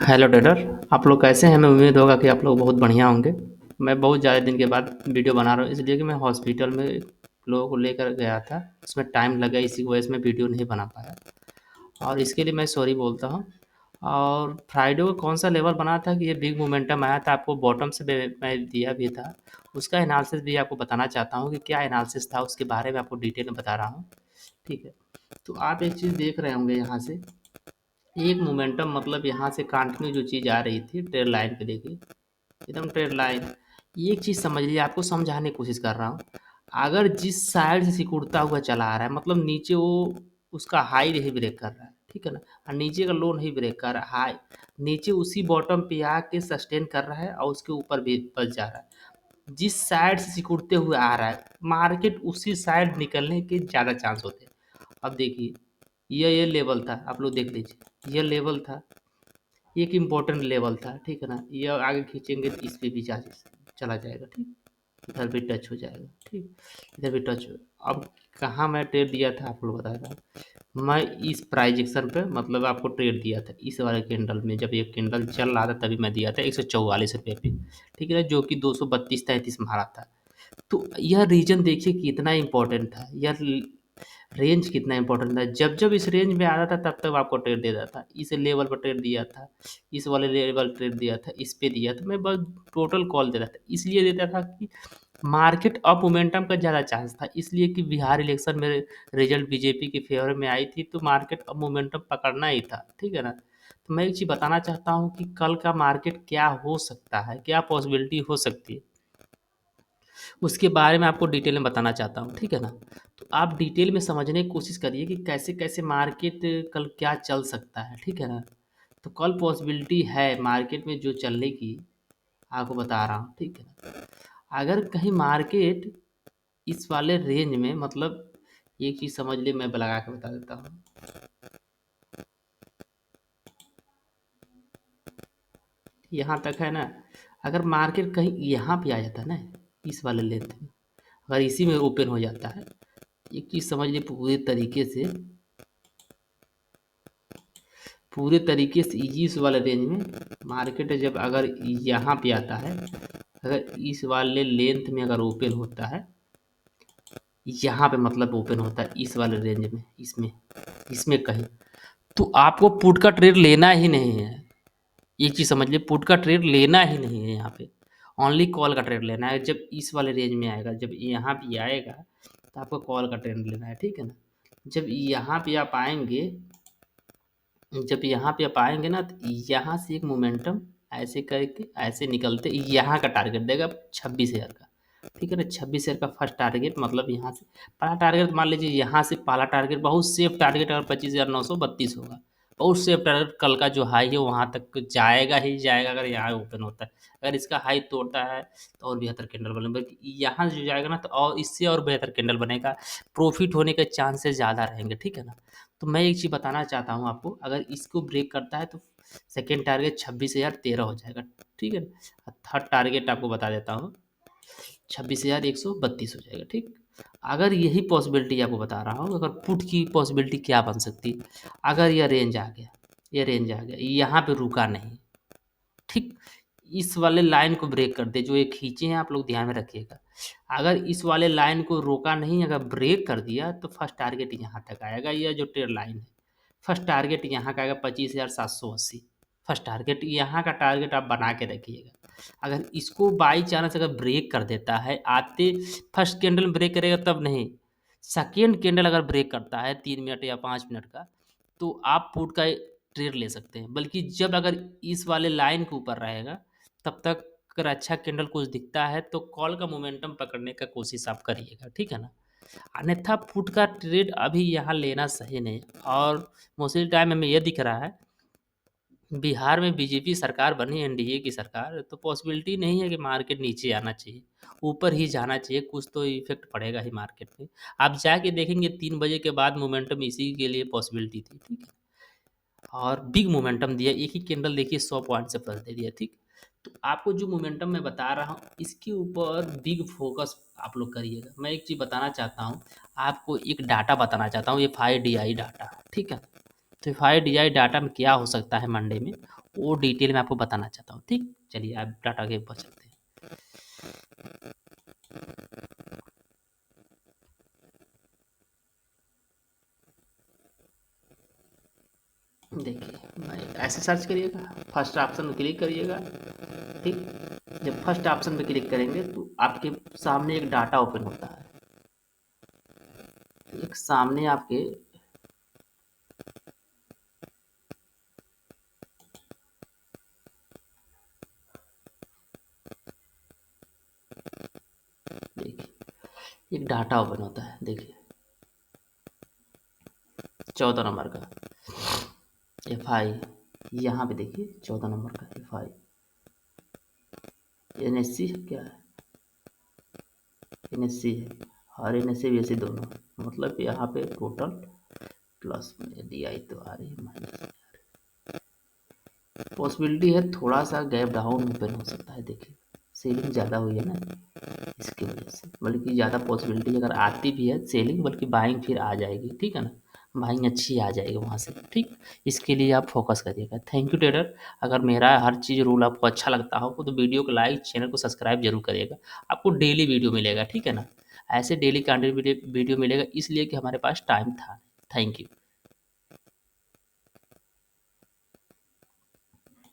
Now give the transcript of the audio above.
Hello trader. आप लोग कैसे हैं? मैं उम्मीद होगा कि आप लोग बहुत बढ़िया होंगे। मैं बहुत ज़्यादा दिन के बाद वीडियो बना रहा हूँ इसलिए कि मैं हॉस्पिटल में लोगों को लेकर गया था। उसमें टाइम लगा, इसी की वजह से मैं वीडियो नहीं बना पाया और इसके लिए मैं सॉरी बोलता हूँ। और फ्राइडे को कौन सा लेवल बना था कि ये बिग मोमेंटम आया था, आपको बॉटम से मैं दिया भी था। उसका एनालिसिस भी आपको बताना चाहता हूँ कि क्या एनालिसिस था, उसके बारे में आपको डिटेल में बता रहा हूँ। ठीक है, तो आप एक चीज़ देख रहे होंगे यहाँ से, एक मोमेंटम मतलब यहाँ से कंटिन्यू जो चीज़ आ रही थी ट्रेड लाइन पे, देखिए एकदम ट्रेड लाइन। एक चीज़ समझ लीजिए, आपको समझाने की कोशिश कर रहा हूँ। अगर जिस साइड से सिकुड़ता हुआ चला आ रहा है, मतलब नीचे वो उसका हाई नहीं ब्रेक कर रहा है, ठीक है ना, और नीचे का लो नहीं ब्रेक कर रहा है, हाई नीचे उसी बॉटम पे आके सस्टेन कर रहा है और उसके ऊपर भी बच जा रहा है। जिस साइड से सिकुड़ते हुए आ रहा है मार्केट, उसी साइड निकलने के ज़्यादा चांस होते हैं। अब देखिए, ये लेवल था, आप लोग देख लीजिए, ये लेवल था, एक इम्पोर्टेंट लेवल था, ठीक है ना। ये आगे खींचेंगे तो इस पे भी चार्जेस चला जाएगा, ठीक, इधर भी टच हो जाएगा, ठीक, इधर भी टच हो। अब कहाँ मैं ट्रेड दिया था आप लोग बता रहा हूँ। मैं इस प्राइजेक्शन पे मतलब आपको ट्रेड दिया था इस वाले कैंडल में, जब ये कैंडल चल रहा था तभी मैं दिया था 144 रुपये पे, ठीक है ना, जो कि 232-33 मारा था। तो यह रीजन देखिए कितना इंपॉर्टेंट था, यह रेंज कितना इंपॉर्टेंट था। जब जब इस रेंज में आता था तब तब आपको ट्रेड देता था, इस लेवल पर ट्रेड दिया था, इस वाले लेवल ट्रेड दिया था, इस पे दिया था, मैं बस टोटल कॉल देता था। इसलिए देता था कि मार्केट अप मोमेंटम का ज़्यादा चांस था, इसलिए कि बिहार इलेक्शन में रिजल्ट बीजेपी के फेवर में आई थी तो मार्केट अप मोमेंटम पकड़ना ही था, ठीक है ना। तो मैं एक चीज़ बताना चाहता हूँ कि कल का मार्केट क्या हो सकता है, क्या पॉसिबिलिटी हो सकती है, उसके बारे में आपको डिटेल में बताना चाहता हूँ, ठीक है ना। तो आप डिटेल में समझने की कोशिश करिए कि कैसे कैसे मार्केट कल क्या चल सकता है, ठीक है ना। तो कल पॉसिबिलिटी है मार्केट में जो चलने की, आपको बता रहा हूँ, ठीक है ना। अगर कहीं मार्केट इस वाले रेंज में, मतलब एक चीज़ समझ लिए, मैं लगा के बता देता हूँ। यहाँ तक है ना, अगर मार्केट कहीं यहाँ पे आ जाता है ना, इस वाले लेंथ में, अगर इसी में ओपन हो जाता है, एक चीज़ समझ लिए, पूरे तरीके से इस वाले रेंज में मार्केट जब अगर यहाँ पे आता है, अगर इस वाले लेंथ में अगर ओपन होता है, यहाँ पे मतलब ओपन होता है इस वाले रेंज में, इसमें इसमें कहीं, तो आपको पुट का ट्रेड लेना ही नहीं है। ये चीज़ समझ लिए, पुट का ट्रेड लेना ही नहीं है यहाँ पे, ओनली कॉल का ट्रेड लेना है। जब इस वाले रेंज में आएगा, जब यहाँ पे आएगा तो आपको कॉल का ट्रेड लेना है, ठीक है ना। जब यहाँ पे आप आएंगे, जब यहाँ पे आप आएंगे ना, तो यहाँ से एक मोमेंटम ऐसे करके ऐसे निकलते यहाँ का टारगेट देगा 26,000 का, ठीक है ना। 26,000 का फर्स्ट टारगेट, मतलब यहाँ से पहला टारगेट मान लीजिए, यहाँ से पहला टारगेट बहुत सेफ टारगेट अगर 25,932 होगा, बहुत सेफ टारगेट, कल का जो हाई है वहाँ तक जाएगा ही जाएगा अगर यहाँ ओपन होता है। अगर इसका हाई तोड़ता है तो और बेहतर कैंडल बने, बल्कि यहाँ जो जाएगा ना तो और इससे और बेहतर कैंडल बनेगा, प्रॉफिट होने के चांसेस ज़्यादा रहेंगे, ठीक है ना। तो मैं एक चीज़ बताना चाहता हूँ आपको, अगर इसको ब्रेक करता है तो सेकेंड टारगेट 26,013 हो जाएगा, ठीक है ना। थर्ड टारगेट आपको बता देता हूँ, 26,132 हो जाएगा, ठीक। अगर यही पॉसिबिलिटी आपको बता रहा हूँ, अगर पुट की पॉसिबिलिटी क्या बन सकती, अगर यह रेंज आ गया, ये रेंज आ गया, यहाँ पे रुका नहीं, ठीक, इस वाले लाइन को ब्रेक कर दे, जो ये खींचे हैं आप लोग ध्यान में रखिएगा। अगर इस वाले लाइन को रोका नहीं, अगर ब्रेक कर दिया तो फर्स्ट टारगेट यहाँ तक आएगा, यह जो ट्रेड लाइन है, फर्स्ट टारगेट यहाँ का आएगा 25,780। फर्स्ट टारगेट यहाँ का टारगेट आप बना के रखिएगा। अगर इसको बाई चांस अगर ब्रेक कर देता है, आते फर्स्ट कैंडल ब्रेक करेगा तब नहीं, सेकेंड कैंडल अगर ब्रेक करता है 3 मिनट या 5 मिनट का, तो आप पुट का ट्रेड ले सकते हैं। बल्कि जब अगर इस वाले लाइन के ऊपर रहेगा तब तक, अगर अच्छा कैंडल कुछ दिखता है तो कॉल का मोमेंटम पकड़ने का कोशिश आप करिएगा, ठीक है ना। अन्यथा पुट का ट्रेड अभी यहाँ लेना सही नहीं। और मोस्टली टाइम हमें यह दिख रहा है, बिहार में बीजेपी सरकार बनी, एनडीए की सरकार, तो पॉसिबिलिटी नहीं है कि मार्केट नीचे आना चाहिए, ऊपर ही जाना चाहिए, कुछ तो इफेक्ट पड़ेगा ही मार्केट पे। आप जाके देखेंगे 3 बजे के बाद मोमेंटम इसी के लिए पॉसिबिलिटी थी, ठीक है, और बिग मोमेंटम दिया, एक ही कैंडल देखिए 100 पॉइंट से प्लस दे दिया, ठीक। तो आपको जो मोमेंटम मैं बता रहा हूँ इसके ऊपर बिग फोकस आप लोग करिएगा। मैं एक चीज़ बताना चाहता हूँ, आपको एक डाटा बताना चाहता हूँ, ये 5DI डाटा, ठीक है। तो F I D I data में क्या हो सकता है मंडे में, वो डिटेल में आपको बताना चाहता हूँ। ठीक, चलिए आप डाटा के ऊपर चलते हैं। देखिए मैं ऐसे सर्च करिएगा, फर्स्ट ऑप्शन में क्लिक करिएगा। ठीक, जब फर्स्ट ऑप्शन पे क्लिक करेंगे तो आपके सामने एक डाटा ओपन होता है। एक सामने आपके देखिए एक डाटा ओपन होता है। देखिए 14 नंबर का एफ आई, यहाँ पे देखिए 14 नंबर का F I N S C क्या है, एन एस सी है और N S C B S C दोनों, मतलब यहाँ पे टोटल प्लस में डी आई तो आ रही है माइनस। पॉसिबिलिटी है थोड़ा सा गैप डाउन ओपन हो सकता है। देखिए सेलिंग ज़्यादा हुई है ना, इसकी वजह से, बल्कि ज़्यादा पॉसिबिलिटी अगर आती भी है सेलिंग, बल्कि बाइंग फिर आ जाएगी। ठीक है ना, बाइंग अच्छी आ जाएगी वहाँ से। ठीक, इसके लिए आप फोकस करिएगा। Thank you trader. अगर मेरा हर चीज़ रूल आपको अच्छा लगता हो तो वीडियो को लाइक, चैनल को सब्सक्राइब जरूर करिएगा। आपको डेली वीडियो मिलेगा। ठीक है ना, ऐसे डेली कंटेंट वीडियो मिलेगा, इसलिए कि हमारे पास टाइम था। Thank you.